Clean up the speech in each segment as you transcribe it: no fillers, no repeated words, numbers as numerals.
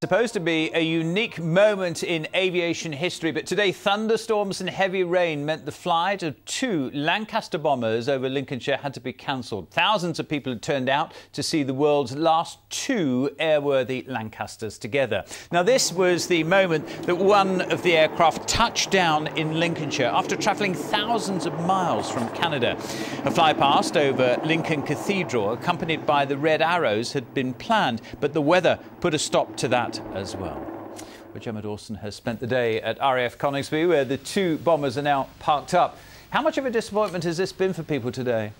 Supposed to be a unique moment in aviation history, but today thunderstorms and heavy rain meant the flight of two Lancaster bombers over Lincolnshire had to be cancelled. Thousands of people had turned out to see the world's last two airworthy Lancasters together. Now, this was the moment that one of the aircraft touched down in Lincolnshire after travelling thousands of miles from Canada. A flypast over Lincoln Cathedral, accompanied by the red arrows, had been planned, but the weather put a stop to that as well. Well, Gemma Dawson has spent the day at RAF Coningsby, where the two bombers are now parked up. How much of a disappointment has this been for people today?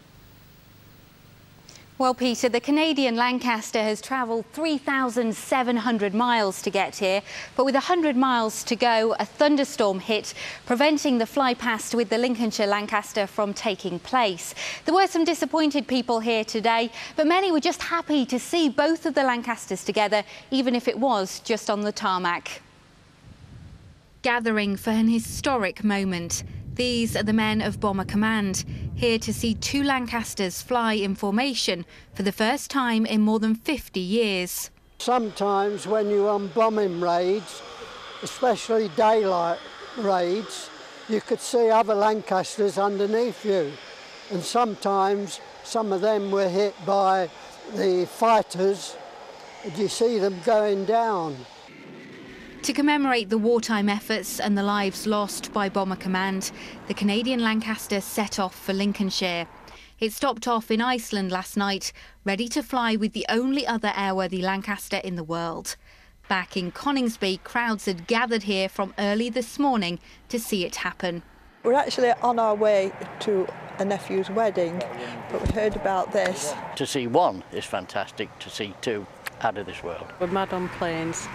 Well, Peter, the Canadian Lancaster has travelled 3,700 miles to get here, but with 100 miles to go, a thunderstorm hit, preventing the flypast with the Lincolnshire Lancaster from taking place. There were some disappointed people here today, but many were just happy to see both of the Lancasters together, even if it was just on the tarmac. Gathering for an historic moment. These are the men of Bomber Command, here to see two Lancasters fly in formation for the first time in more than 50 years. Sometimes when you're on bombing raids, especially daylight raids, you could see other Lancasters underneath you. And sometimes some of them were hit by the fighters, and you see them going down. To commemorate the wartime efforts and the lives lost by Bomber Command, the Canadian Lancaster set off for Lincolnshire. It stopped off in Iceland last night, ready to fly with the only other airworthy Lancaster in the world. Back in Coningsby, crowds had gathered here from early this morning to see it happen. We're actually on our way to a nephew's wedding, but we heard about this. To see one is fantastic, to see two, out of this world. We're mad on planes,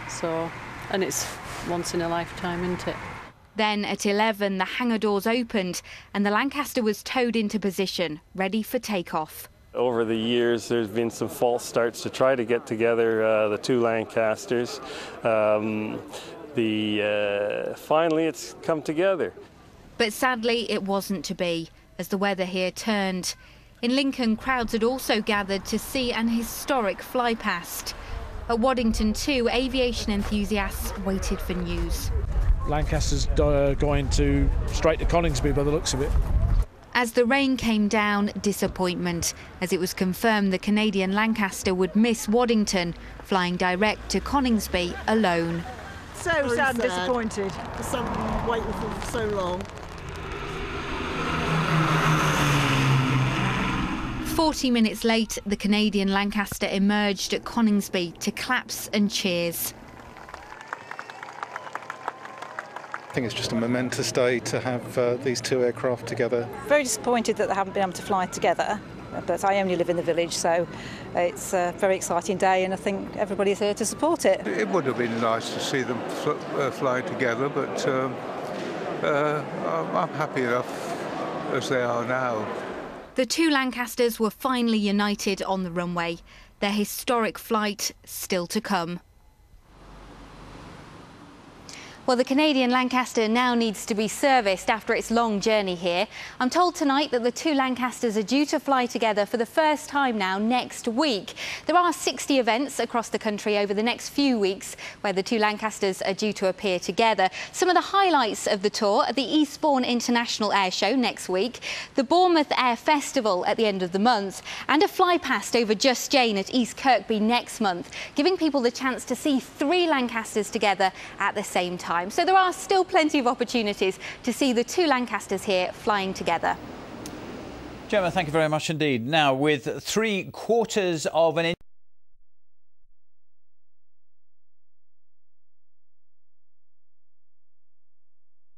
and it's once in a lifetime, isn't it? Then at 11, the hangar doors opened and the Lancaster was towed into position, ready for takeoff. Over the years, there's been some false starts to try to get together the two Lancasters. Finally, it's come together. But sadly, it wasn't to be, as the weather here turned. In Lincoln, crowds had also gathered to see an historic flypast. At Waddington too, aviation enthusiasts waited for news. Lancaster's going straight to Coningsby by the looks of it. As the rain came down, disappointment, as it was confirmed the Canadian Lancaster would miss Waddington, flying direct to Coningsby alone. So sad and disappointed. For someone waiting for so long. 40 minutes late, the Canadian Lancaster emerged at Coningsby to claps and cheers. I think it's just a momentous day to have these two aircraft together. Very disappointed that they haven't been able to fly together, but I only live in the village, so it's a very exciting day and I think everybody's here to support it. It would have been nice to see them fly together, but I'm happy enough as they are now. The two Lancasters were finally united on the runway, their historic flight still to come. Well, the Canadian Lancaster now needs to be serviced after its long journey here. I'm told tonight that the two Lancasters are due to fly together for the first time now next week. There are 60 events across the country over the next few weeks where the two Lancasters are due to appear together. Some of the highlights of the tour are the Eastbourne International Air Show next week, the Bournemouth Air Festival at the end of the month, and a flypast over Just Jane at East Kirkby next month, giving people the chance to see three Lancasters together at the same time. So there are still plenty of opportunities to see the two Lancasters here flying together. Gemma, thank you very much indeed. Now, with 3/4 of an inch